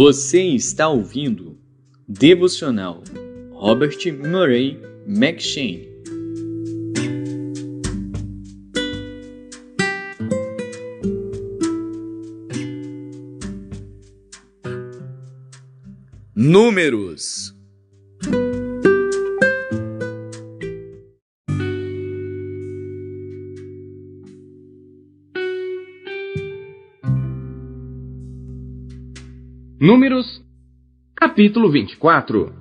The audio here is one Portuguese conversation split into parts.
Você está ouvindo Devocional Robert Murray McCheyne. Números. Números, capítulo 24.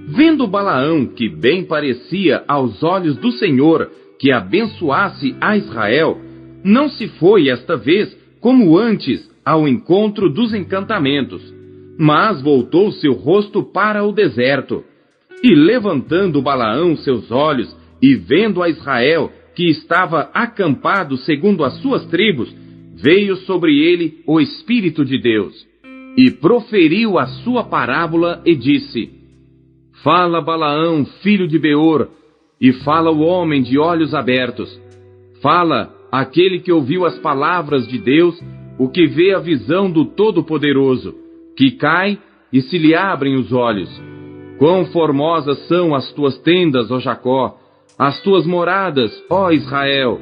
Vendo Balaão que bem parecia aos olhos do Senhor que abençoasse a Israel, não se foi esta vez como antes ao encontro dos encantamentos, mas voltou seu rosto para o deserto. E levantando Balaão seus olhos e vendo a Israel que estava acampado segundo as suas tribos, veio sobre ele o Espírito de Deus. E proferiu a sua parábola e disse: Fala Balaão, filho de Beor, e fala o homem de olhos abertos. Fala aquele que ouviu as palavras de Deus, o que vê a visão do Todo-Poderoso, que cai e se lhe abrem os olhos. Quão formosas são as tuas tendas, ó Jacó, as tuas moradas, ó Israel!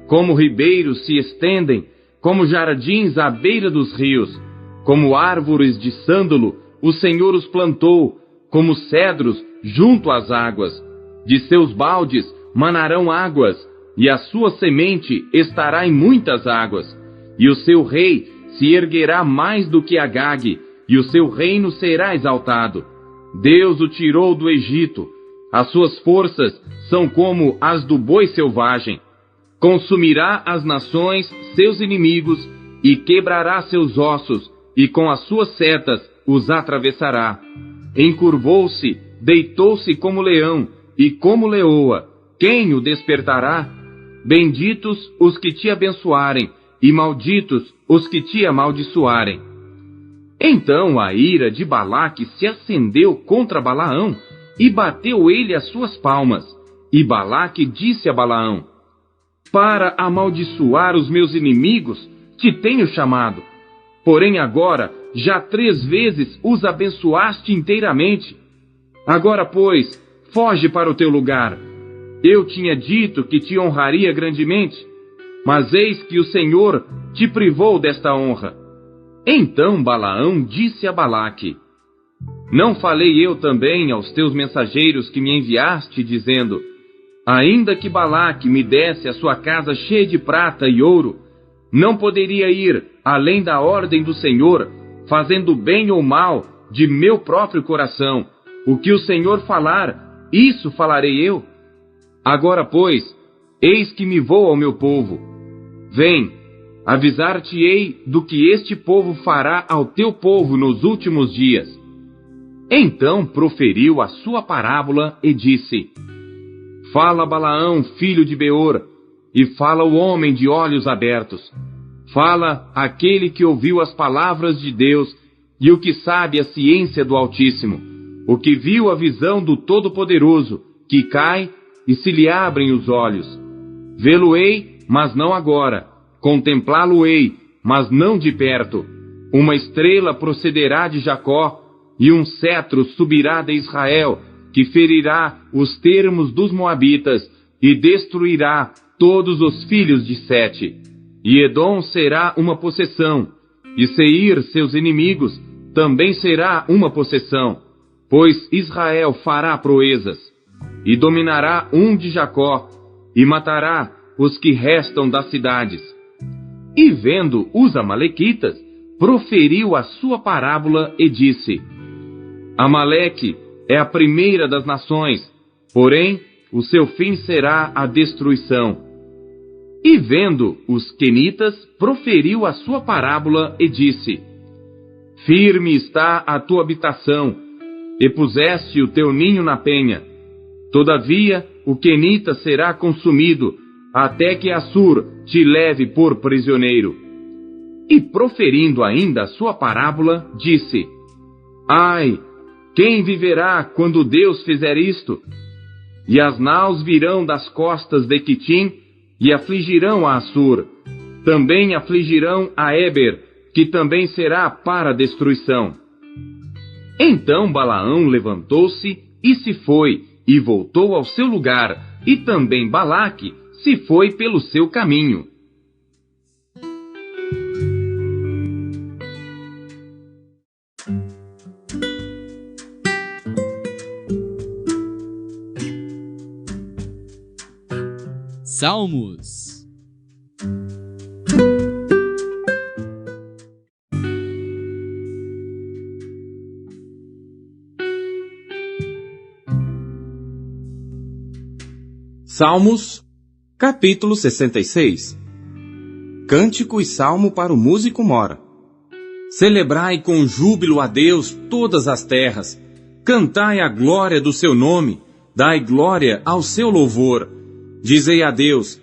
Como ribeiros se estendem, como jardins à beira dos rios. Como árvores de sândalo, o Senhor os plantou, como cedros junto às águas. De seus baldes manarão águas, e a sua semente estará em muitas águas. E o seu rei se erguerá mais do que Agag, e o seu reino será exaltado. Deus o tirou do Egito. As suas forças são como as do boi selvagem. Consumirá as nações, seus inimigos, e quebrará seus ossos, e com as suas setas os atravessará. Encurvou-se, deitou-se como leão, e como leoa. Quem o despertará? Benditos os que te abençoarem, e malditos os que te amaldiçoarem. Então a ira de Balaque se acendeu contra Balaão, e bateu ele as suas palmas. E Balaque disse a Balaão: Para amaldiçoar os meus inimigos, te tenho chamado. Porém agora, já 3 vezes os abençoaste inteiramente. Agora, pois, foge para o teu lugar. Eu tinha dito que te honraria grandemente, mas eis que o Senhor te privou desta honra. Então Balaão disse a Balaque: Não falei eu também aos teus mensageiros que me enviaste, dizendo: Ainda que Balaque me desse a sua casa cheia de prata e ouro, não poderia ir além da ordem do Senhor, fazendo bem ou mal de meu próprio coração. O que o Senhor falar, isso falarei eu. Agora, pois, eis que me vou ao meu povo. Vem, avisar-te-ei do que este povo fará ao teu povo nos últimos dias. Então proferiu a sua parábola e disse: Fala Balaão, filho de Beor, e fala o homem de olhos abertos. Fala aquele que ouviu as palavras de Deus e o que sabe a ciência do Altíssimo, o que viu a visão do Todo-Poderoso, que cai e se lhe abrem os olhos. Vê-lo-ei, mas não agora. Contemplá-lo-ei, mas não de perto. Uma estrela procederá de Jacó, e um cetro subirá de Israel, que ferirá os termos dos moabitas e destruirá todos os filhos de Sete. E Edom será uma possessão, e Seir, seus inimigos, também será uma possessão, pois Israel fará proezas. E dominará um de Jacó, e matará os que restam das cidades. E vendo os amalequitas, proferiu a sua parábola e disse: Amaleque é a primeira das nações, porém o seu fim será a destruição. E vendo os quenitas, proferiu a sua parábola e disse: Firme está a tua habitação, e puseste o teu ninho na penha. Todavia o quenita será consumido, até que Assur te leve por prisioneiro. E proferindo ainda a sua parábola, disse: Ai, quem viverá quando Deus fizer isto? E as naus virão das costas de Quitim, e afligirão a Assur. Também afligirão a Eber, que também será para a destruição. Então Balaão levantou-se e se foi, e voltou ao seu lugar, e também Balaque se foi pelo seu caminho. Salmos. Salmos, capítulo 66. Cântico e salmo para o músico mora. Celebrai com júbilo a Deus todas as terras, cantai a glória do seu nome, dai glória ao seu louvor. Dizei a Deus,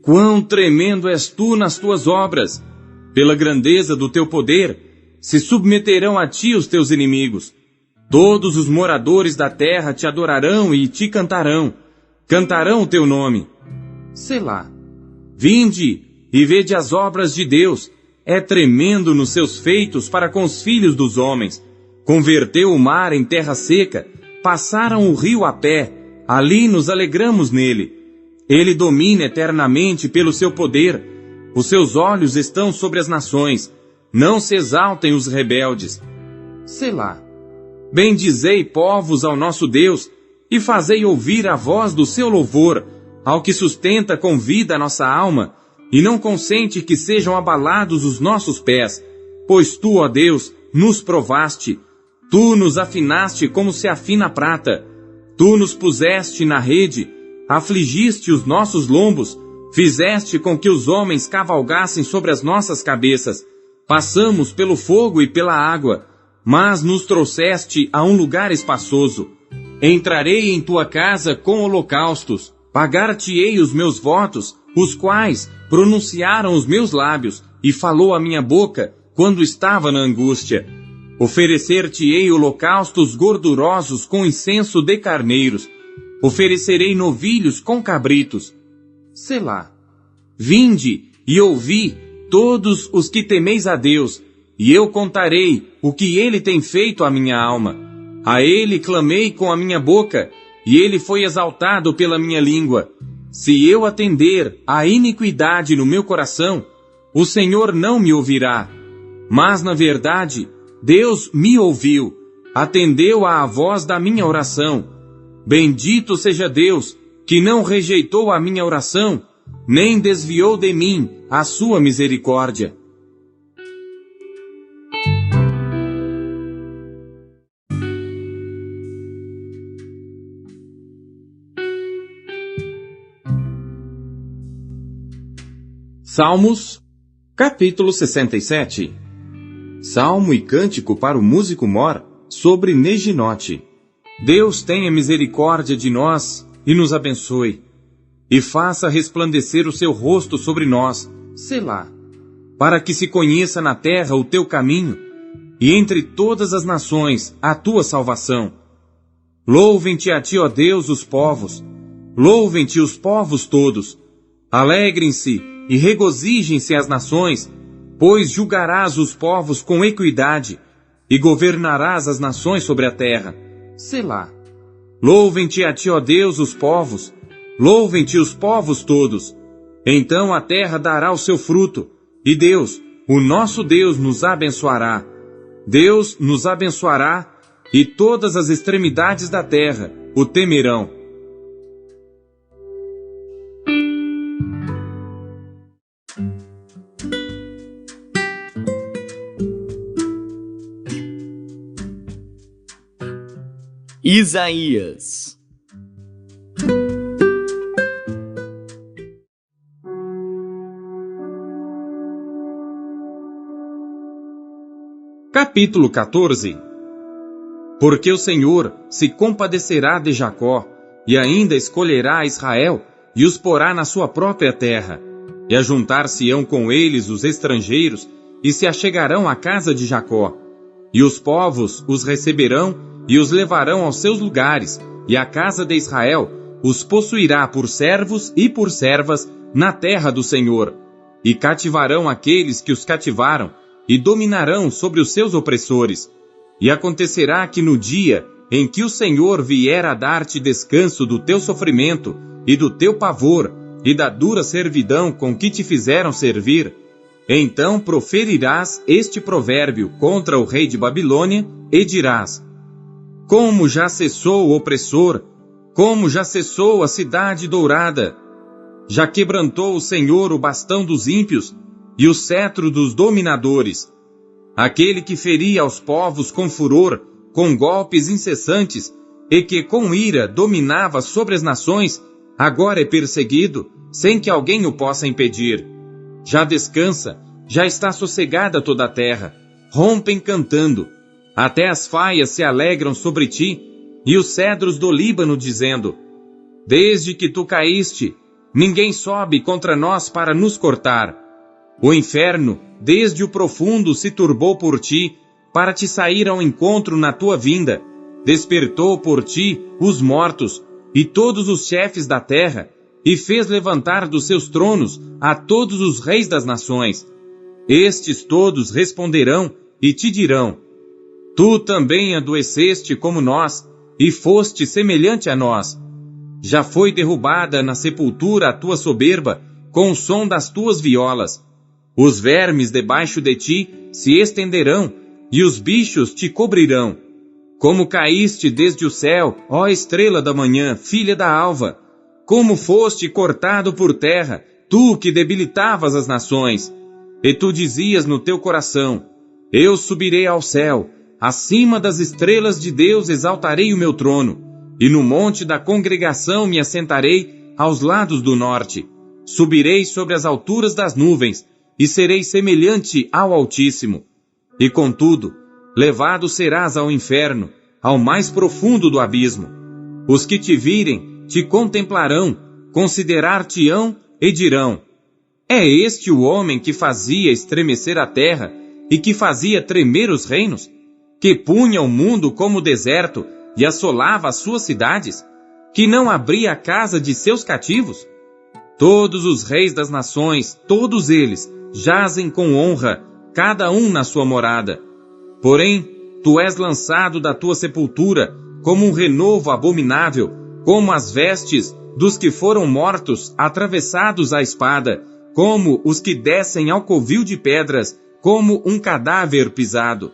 quão tremendo és tu nas tuas obras! Pela grandeza do teu poder, se submeterão a ti os teus inimigos. Todos os moradores da terra te adorarão e te cantarão o teu nome. Selá. Vinde e vede as obras de Deus, é tremendo nos seus feitos para com os filhos dos homens. Converteu o mar em terra seca, passaram o rio a pé, ali nos alegramos nele. Ele domina eternamente pelo seu poder. Os seus olhos estão sobre as nações. Não se exaltem os rebeldes. Selá. Bendizei, povos, ao nosso Deus, e fazei ouvir a voz do seu louvor, ao que sustenta com vida a nossa alma, e não consente que sejam abalados os nossos pés. Pois tu, ó Deus, nos provaste. Tu nos afinaste como se afina a prata. Tu nos puseste na rede, afligiste os nossos lombos, fizeste com que os homens cavalgassem sobre as nossas cabeças. Passamos pelo fogo e pela água, mas nos trouxeste a um lugar espaçoso. Entrarei em tua casa com holocaustos, pagar-te-ei os meus votos, os quais pronunciaram os meus lábios, e falou a minha boca quando estava na angústia. Oferecer-te-ei holocaustos gordurosos com incenso de carneiros, oferecerei novilhos com cabritos. Selá. Vinde e ouvi, todos os que temeis a Deus, e eu contarei o que ele tem feito à minha alma. A ele clamei com a minha boca, e ele foi exaltado pela minha língua. Se eu atender à iniquidade no meu coração, o Senhor não me ouvirá. Mas, na verdade, Deus me ouviu, atendeu à voz da minha oração. Bendito seja Deus, que não rejeitou a minha oração, nem desviou de mim a sua misericórdia. Salmos, capítulo 67. Salmo e cântico para o músico mor sobre Neginote. Deus tenha misericórdia de nós e nos abençoe, e faça resplandecer o seu rosto sobre nós, Selá, para que se conheça na terra o teu caminho, e entre todas as nações a tua salvação. Louvem-te a ti, ó Deus, os povos, louvem-te os povos todos, alegrem-se e regozijem-se as nações, pois julgarás os povos com equidade, e governarás as nações sobre a terra. Selá. Louvem-te a ti, ó Deus, os povos, louvem-te os povos todos. Então a terra dará o seu fruto, e Deus, o nosso Deus, nos abençoará. Deus nos abençoará, e todas as extremidades da terra o temerão. Isaías. Capítulo 14. Porque o Senhor se compadecerá de Jacó, e ainda escolherá Israel, e os porá na sua própria terra, e ajuntar-se-ão com eles os estrangeiros, e se achegarão à casa de Jacó, e os povos os receberão, e os levarão aos seus lugares, e a casa de Israel os possuirá por servos e por servas na terra do Senhor. E cativarão aqueles que os cativaram, e dominarão sobre os seus opressores. E acontecerá que no dia em que o Senhor vier a dar-te descanso do teu sofrimento e do teu pavor e da dura servidão com que te fizeram servir, então proferirás este provérbio contra o rei de Babilônia e dirás: como já cessou o opressor, como já cessou a cidade dourada. Já quebrantou o Senhor o bastão dos ímpios e o cetro dos dominadores. Aquele que feria aos povos com furor, com golpes incessantes, e que com ira dominava sobre as nações, agora é perseguido, sem que alguém o possa impedir. Já descansa, já está sossegada toda a terra, rompem cantando. Até as faias se alegram sobre ti, e os cedros do Líbano dizendo: desde que tu caíste, ninguém sobe contra nós para nos cortar. O inferno, desde o profundo, se turbou por ti, para te sair ao encontro na tua vinda. Despertou por ti os mortos, e todos os chefes da terra, e fez levantar dos seus tronos a todos os reis das nações. Estes todos responderão e te dirão: tu também adoeceste como nós, e foste semelhante a nós. Já foi derrubada na sepultura a tua soberba, com o som das tuas violas. Os vermes debaixo de ti se estenderão, e os bichos te cobrirão. Como caíste desde o céu, ó estrela da manhã, filha da alva! Como foste cortado por terra, tu que debilitavas as nações! E tu dizias no teu coração: eu subirei ao céu, acima das estrelas de Deus exaltarei o meu trono, e no monte da congregação me assentarei aos lados do norte. Subirei sobre as alturas das nuvens, e serei semelhante ao Altíssimo. E contudo, levado serás ao inferno, ao mais profundo do abismo. Os que te virem te contemplarão, considerar-te-ão e dirão: é este o homem que fazia estremecer a terra e que fazia tremer os reinos? Que punha o mundo como deserto e assolava as suas cidades? Que não abria a casa de seus cativos? Todos os reis das nações, todos eles, jazem com honra, cada um na sua morada. Porém, tu és lançado da tua sepultura, como um renovo abominável, como as vestes dos que foram mortos, atravessados à espada, como os que descem ao covil de pedras, como um cadáver pisado.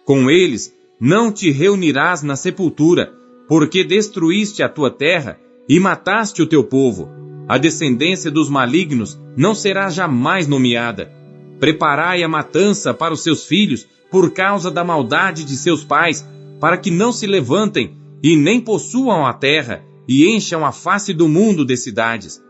Com eles não te reunirás na sepultura, porque destruíste a tua terra e mataste o teu povo. A descendência dos malignos não será jamais nomeada. Preparai a matança para os seus filhos, por causa da maldade de seus pais, para que não se levantem e nem possuam a terra, e encham a face do mundo de cidades.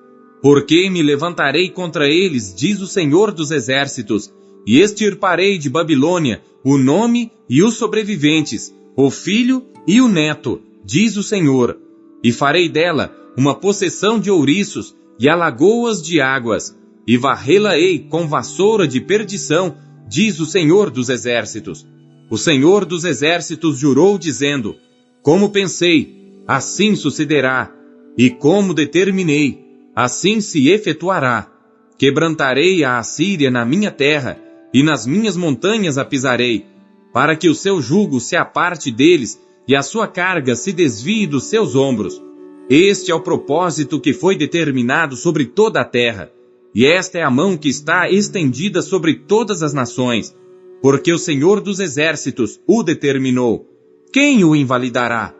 Porque me levantarei contra eles, diz o Senhor dos Exércitos, e extirparei de Babilônia o nome e os sobreviventes, o filho e o neto, diz o Senhor, e farei dela uma possessão de ouriços e alagoas de águas, e varrê-la-ei com vassoura de perdição, diz o Senhor dos Exércitos. O Senhor dos Exércitos jurou, dizendo: como pensei, assim sucederá, e como determinei, assim se efetuará. Quebrantarei a Assíria na minha terra, e nas minhas montanhas a pisarei, para que o seu jugo se aparte deles, e a sua carga se desvie dos seus ombros. Este é o propósito que foi determinado sobre toda a terra, e esta é a mão que está estendida sobre todas as nações, porque o Senhor dos Exércitos o determinou. Quem o invalidará?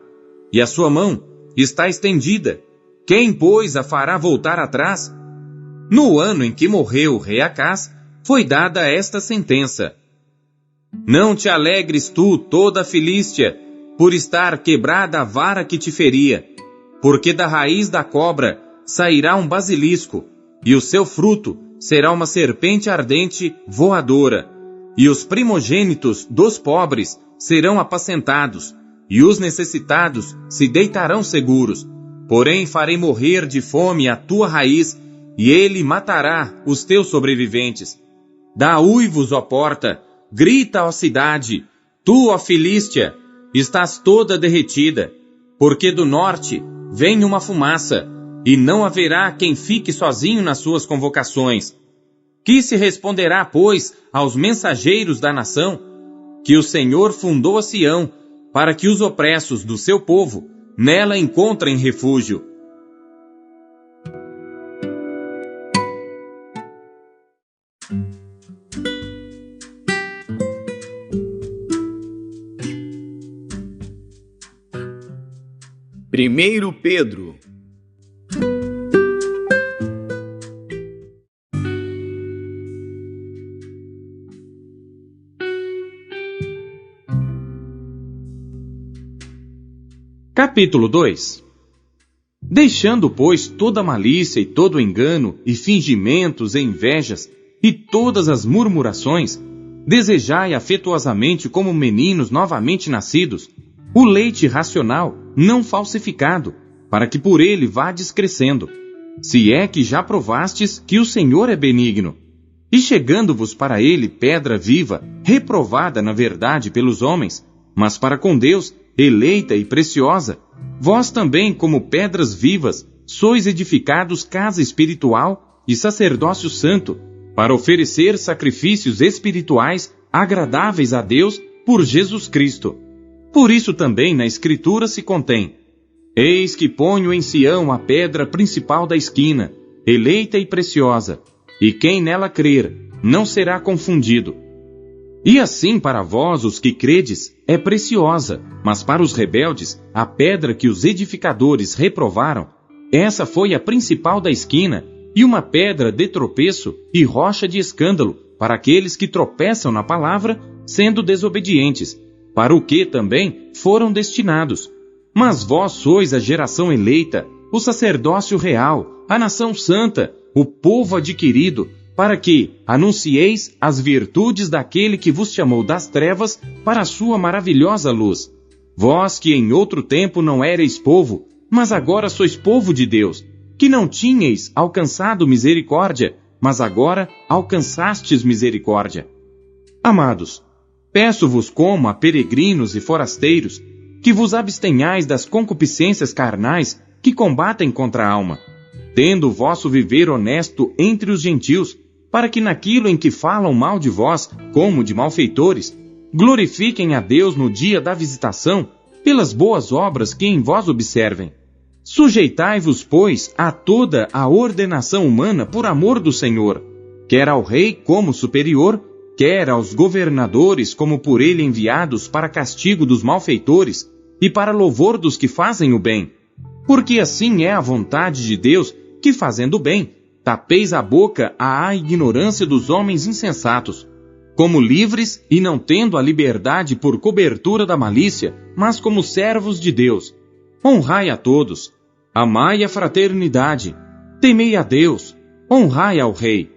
E a sua mão está estendida. Quem, pois, a fará voltar atrás? No ano em que morreu o rei Acás, foi dada esta sentença: não te alegres tu, toda a Filístia, por estar quebrada a vara que te feria, porque da raiz da cobra sairá um basilisco, e o seu fruto será uma serpente ardente voadora, e os primogênitos dos pobres serão apacentados, e os necessitados se deitarão seguros. Porém farei morrer de fome a tua raiz, e ele matará os teus sobreviventes. Dá uivos, ó porta, grita, ó cidade, tu, ó Filístia, estás toda derretida, porque do norte vem uma fumaça, e não haverá quem fique sozinho nas suas convocações. Que se responderá, pois, aos mensageiros da nação? Que o Senhor fundou a Sião, para que os opressos do seu povo nela encontrem refúgio. Primeiro Pedro. Capítulo 2. Deixando, pois, toda malícia e todo engano, e fingimentos e invejas, e todas as murmurações, desejai afetuosamente como meninos novamente nascidos, o leite racional, não falsificado, para que por ele vades crescendo, se é que já provastes que o Senhor é benigno. E chegando-vos para ele pedra viva, reprovada na verdade pelos homens, mas para com Deus, eleita e preciosa, vós também, como pedras vivas, sois edificados casa espiritual e sacerdócio santo, para oferecer sacrifícios espirituais agradáveis a Deus por Jesus Cristo. Por isso também na Escritura se contém: Eis que ponho em Sião a pedra principal da esquina, eleita e preciosa, e quem nela crer não será confundido. E assim para vós, os que credes, é preciosa, mas para os rebeldes, a pedra que os edificadores reprovaram, essa foi a principal da esquina, e uma pedra de tropeço e rocha de escândalo, para aqueles que tropeçam na palavra, sendo desobedientes, para o que também foram destinados. Mas vós sois a geração eleita, o sacerdócio real, a nação santa, o povo adquirido, para que anuncieis as virtudes daquele que vos chamou das trevas para a sua maravilhosa luz. Vós que em outro tempo não éreis povo, mas agora sois povo de Deus, que não tinhais alcançado misericórdia, mas agora alcançastes misericórdia. Amados, peço-vos como a peregrinos e forasteiros, que vos abstenhais das concupiscências carnais que combatem contra a alma, tendo o vosso viver honesto entre os gentios, para que naquilo em que falam mal de vós, como de malfeitores, glorifiquem a Deus no dia da visitação, pelas boas obras que em vós observem. Sujeitai-vos, pois, a toda a ordenação humana por amor do Senhor, quer ao rei como superior, quer aos governadores como por ele enviados para castigo dos malfeitores e para louvor dos que fazem o bem. Porque assim é a vontade de Deus, que fazendo o bem, tapeis a boca à ignorância dos homens insensatos, como livres e não tendo a liberdade por cobertura da malícia, mas como servos de Deus. Honrai a todos, amai a fraternidade, temei a Deus, honrai ao Rei.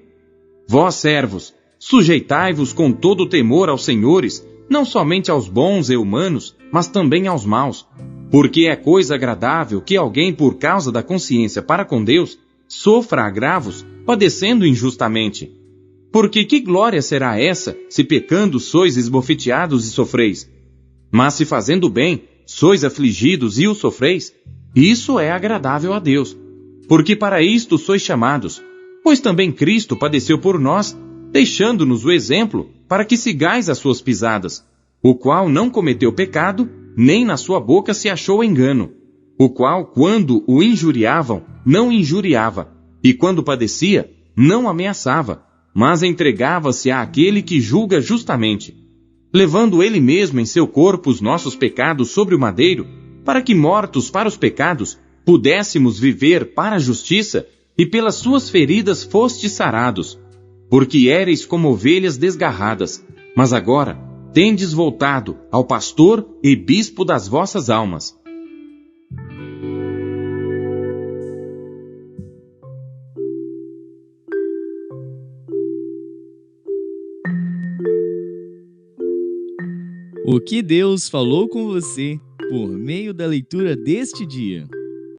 Vós, servos, sujeitai-vos com todo temor aos senhores, não somente aos bons e humanos, mas também aos maus, porque é coisa agradável que alguém, por causa da consciência para com Deus, sofra agravos, padecendo injustamente. Porque que glória será essa, se pecando sois esbofeteados e sofreis? Mas se fazendo bem, sois afligidos e o sofreis, isso é agradável a Deus. Porque para isto sois chamados, pois também Cristo padeceu por nós, deixando-nos o exemplo para que sigais as suas pisadas, o qual não cometeu pecado, nem na sua boca se achou engano, o qual, quando o injuriavam, não injuriava, e quando padecia, não ameaçava, mas entregava-se àquele que julga justamente, levando ele mesmo em seu corpo os nossos pecados sobre o madeiro, para que, mortos para os pecados, pudéssemos viver para a justiça, e pelas suas feridas fostes sarados, porque éreis como ovelhas desgarradas, mas agora tendes voltado ao pastor e bispo das vossas almas. O que Deus falou com você por meio da leitura deste dia?